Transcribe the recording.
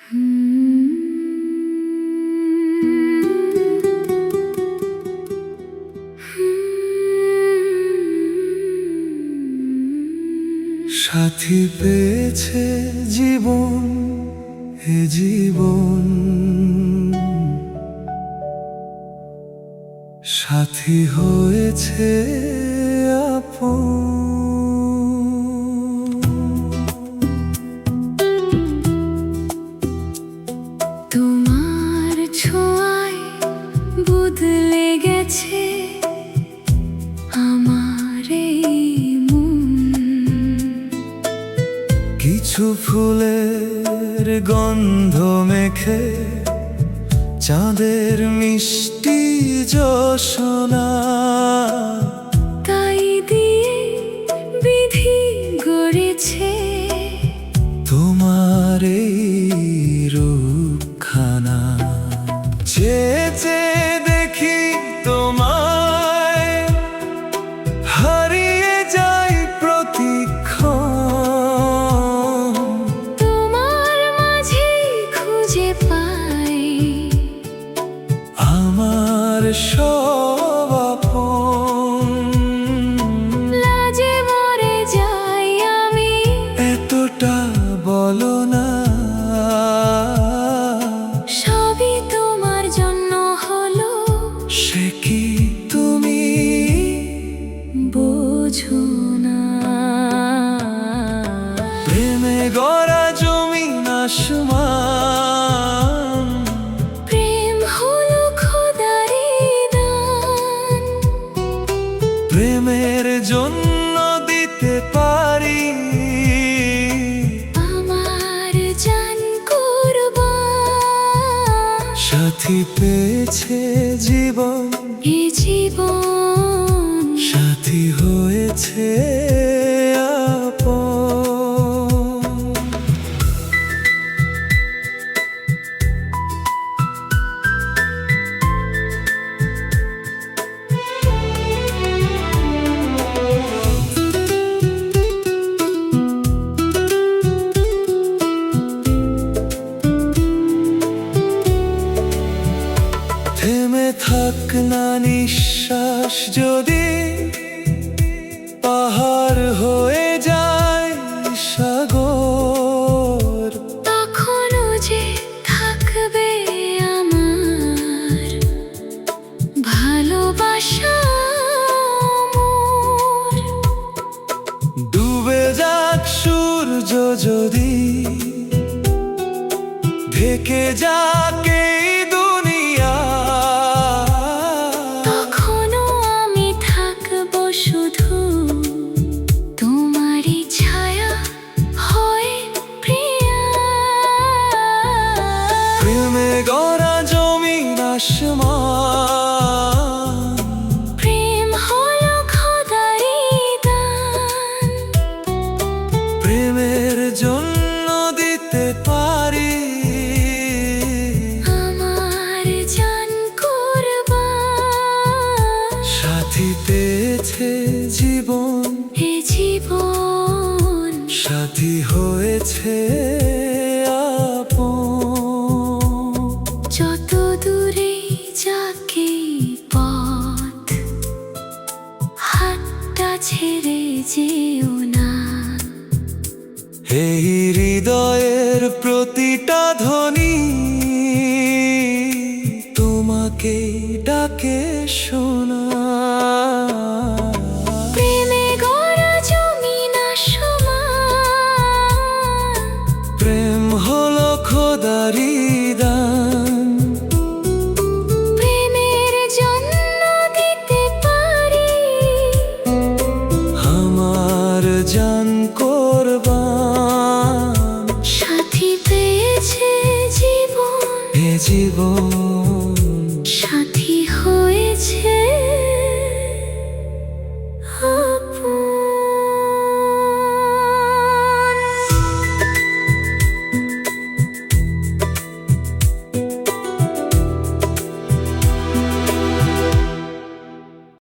সাথী পেয়েছে জীবন, এ জীবন সাথী হয়েছে আপন। তোমার ছোঁয়ায় বদলে গেছে আমার এই মন। কিছু ফুলের গন্ধ মেখে চাঁদের মিষ্টি জোছনা, তাই দিয়ে বিধি গড়েছে তোমার এই রূপখানা। চেয়ে চেয়ে দেখি তোমায়, হারিয়ে যাই প্রতিক্ষণ। তোমার মাঝে খুঁজে পাই আমার সব আপন। লাজে মরে যাই আমি, এতটা বলো না, সবই তোমার জন্য হলো। সে কি তুমি বোঝো না? প্রেমে গড়া জমিন আসমান, প্রেম হলো খোদারি দান। প্রেমের জন্য দিতে পারি আমার জান কুরবান। সাথী পেয়েছে জীবন, এ জীবন সাথী হয়েছে আপন। থেমে থাক না নিঃশ্বাস যদি পাহাড় হয়ে যায় সাগর। তখনও যে থাকবে আমার ভালোবাসা মোর। ডুবে যাক সূর্য যদি, ঢেকে যাক এই দুনিয়া, তখনও আমি থাকবো শুধু তোমারই ছায়া হয়ে প্রিয়া। প্রেমে গড়া জমিন আসমান, প্রেম হলো খোদারি দান। প্রেমের জন্য দিতে পারি আমার জান কুরবান। সাথী পেয়েছে জীবন, এ জীবন সাথী হয়েছে আপন। যত দূরে যাকে পথ, হাতটা ছেড়ে যেও না। এই হৃদয়ের প্রতিটা ধ্বনি তোমাকে ডাকে শোনা। প্রেমে গড়া জমিন আসমান, প্রেম হলো খোদারি দান, প্রেমের জন্য দিতে পারি আমার জান কোরবান। সাথী পেয়েছে জীবন, এ জীবন